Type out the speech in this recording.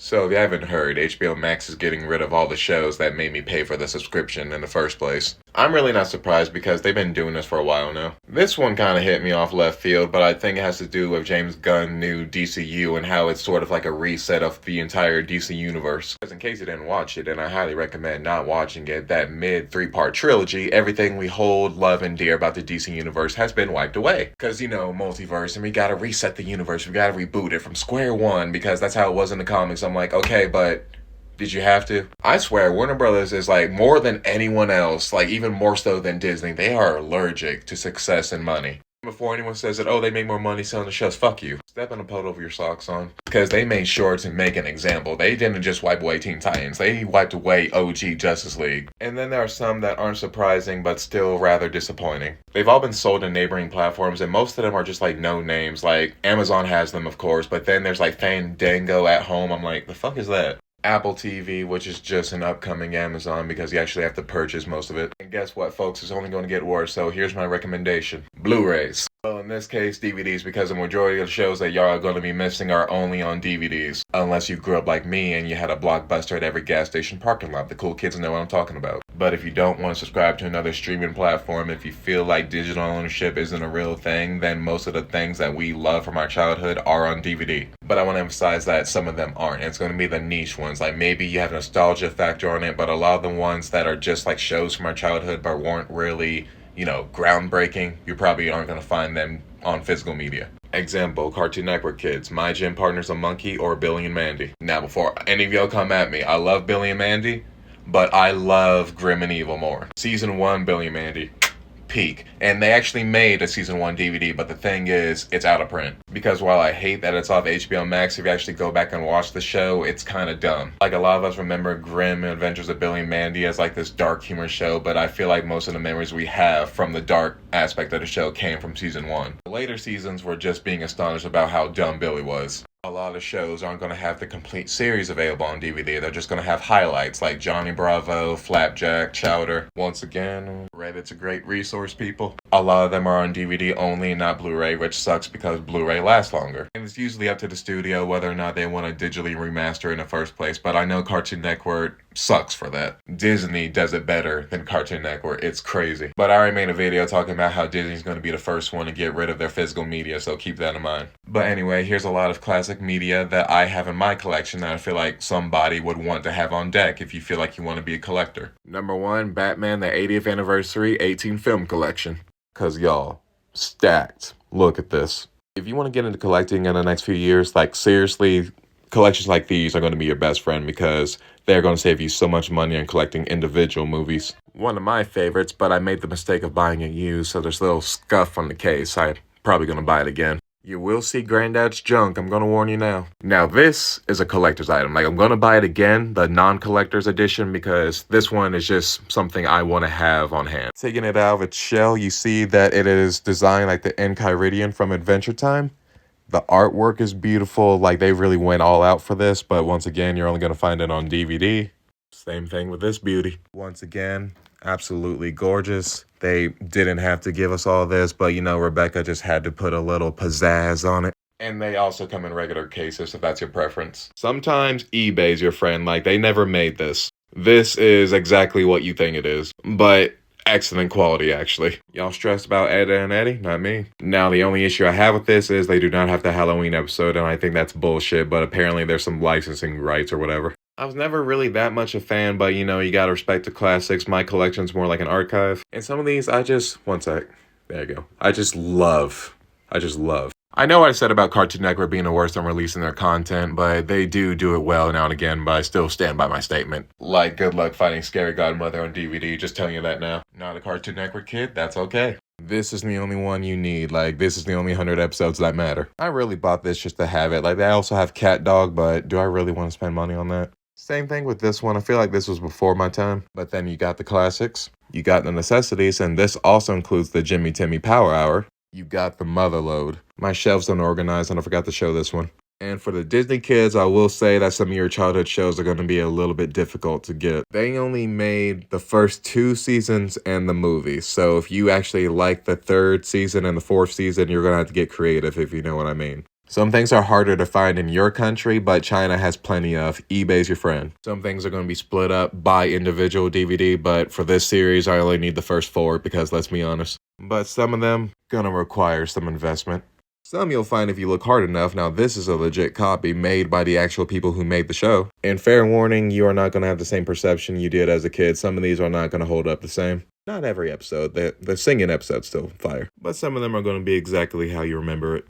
So, if you haven't heard, HBO Max is getting rid of all the shows that made me pay for the subscription in the first place. I'm really not surprised because they've been doing this for a while now. This one kind of hit me off left field, but I think it has to do with James Gunn's new DCU and how it's sort of like a reset of the entire DC universe. Because in case you didn't watch it, and I highly recommend not watching it, that mid three-part trilogy, everything we hold, love, and dear about the DC universe has been wiped away. Because, multiverse, and we gotta reset the universe, we gotta reboot it from square one, because that's how it was in the comics. I'm like, okay, but did you have to? I swear, Warner Brothers is like more than anyone else, like even more so than Disney. They are allergic to success and money. Before anyone says that, oh, they make more money selling the shows, fuck you. Step on a puddle over your socks on. Because they made sure to make an example. They didn't just wipe away Teen Titans. They wiped away OG Justice League. And then there are some that aren't surprising, but still rather disappointing. They've all been sold to neighboring platforms, and most of them are just like no names. Like, Amazon has them, of course, but then there's like Fandango at Home. I'm like, the fuck is that? Apple TV, which is just an upcoming Amazon because you actually have to purchase most of it. And guess what, folks? It's only going to get worse, so here's my recommendation. Blu-rays. Well, in this case, DVDs, because the majority of the shows that y'all are going to be missing are only on DVDs. Unless you grew up like me and you had a Blockbuster at every gas station parking lot. The cool kids know what I'm talking about. But if you don't want to subscribe to another streaming platform, if you feel like digital ownership isn't a real thing, then most of the things that we love from our childhood are on DVD. But I want to emphasize that some of them aren't. It's going to be the niche ones. Like maybe you have a nostalgia factor on it, but a lot of the ones that are just like shows from our childhood but weren't really, groundbreaking, you probably aren't going to find them on physical media. Example, Cartoon Network kids, My Gym Partner's a Monkey or Billy and Mandy. Now, before any of y'all come at me, I love Billy and Mandy, but I love Grim and Evil more. Season 1, Billy and Mandy, peak. And they actually made a season 1 DVD, but the thing is, it's out of print. Because while I hate that it's off HBO Max, if you actually go back and watch the show, it's kind of dumb. Like, a lot of us remember Grim Adventures of Billy and Mandy as like this dark humor show, but I feel like most of the memories we have from the dark aspect of the show came from season 1. The later seasons were just being astonished about how dumb Billy was. A lot of shows aren't going to have the complete series available on DVD. They're just going to have highlights like Johnny Bravo, Flapjack, Chowder. Once again, Reddit's a great resource, people. A lot of them are on DVD only, not Blu-ray, which sucks because Blu-ray lasts longer. And it's usually up to the studio whether or not they want to digitally remaster in the first place, but I know Cartoon Network sucks for that. Disney does it better than Cartoon Network. It's crazy. But I already made a video talking about how Disney's going to be the first one to get rid of their physical media, so keep that in mind. But anyway, here's a lot of classic media that I have in my collection that I feel like somebody would want to have on deck if you feel like you want to be a collector. Number 1, Batman the 80th Anniversary 18 Film Collection. Cause y'all, stacked. Look at this. If you want to get into collecting in the next few years, like seriously, collections like these are going to be your best friend because they're going to save you so much money on collecting individual movies. One of my favorites, but I made the mistake of buying it used, so there's a little scuff on the case. I'm probably going to buy it again. You will see Granddad's junk, I'm going to warn you now. Now this is a collector's item. Like, I'm going to buy it again, the non-collector's edition, because this one is just something I want to have on hand. Taking it out of its shell, you see that it is designed like the Enchiridion from Adventure Time. The artwork is beautiful, like they really went all out for this, but once again, you're only going to find it on DVD. Same thing with this beauty. Once again, absolutely gorgeous. They didn't have to give us all this, but Rebecca just had to put a little pizzazz on it. And they also come in regular cases if that's your preference. Sometimes eBay's your friend, like they never made this. This is exactly what you think it is, but excellent quality, actually. Y'all stressed about Ed and Eddie? Not me. Now, the only issue I have with this is they do not have the Halloween episode, and I think that's bullshit, but apparently there's some licensing rights or whatever. I was never really that much a fan, but you gotta respect the classics. My collection's more like an archive. And some of these, one sec. There you go. I just love. I know what I said about Cartoon Network being the worst on releasing their content, but they do it well now and again, but I still stand by my statement. Like, good luck finding Scary Godmother on DVD, just telling you that now. Not a Cartoon Network kid? That's okay. This is the only one you need. Like, this is the only 100 episodes that matter. I really bought this just to have it. Like, they also have Cat Dog, but do I really want to spend money on that? Same thing with this one. I feel like this was before my time. But then you got the classics, you got the necessities, and this also includes the Jimmy Timmy Power Hour. You got the Motherlode. My shelves unorganized, and I forgot to show this one. And for the Disney kids, I will say that some of your childhood shows are going to be a little bit difficult to get. They only made the first 2 seasons and the movie. So if you actually like the 3rd season and the 4th season, you're going to have to get creative, if you know what I mean. Some things are harder to find in your country, but China has plenty of. eBay's your friend. Some things are going to be split up by individual DVD, but for this series, I only need the first 4 because let's be honest. But some of them gonna require some investment. Some you'll find if you look hard enough. Now, this is a legit copy made by the actual people who made the show. And fair warning, you are not going to have the same perception you did as a kid. Some of these are not going to hold up the same. Not every episode. The singing episode's still fire. But some of them are going to be exactly how you remember it.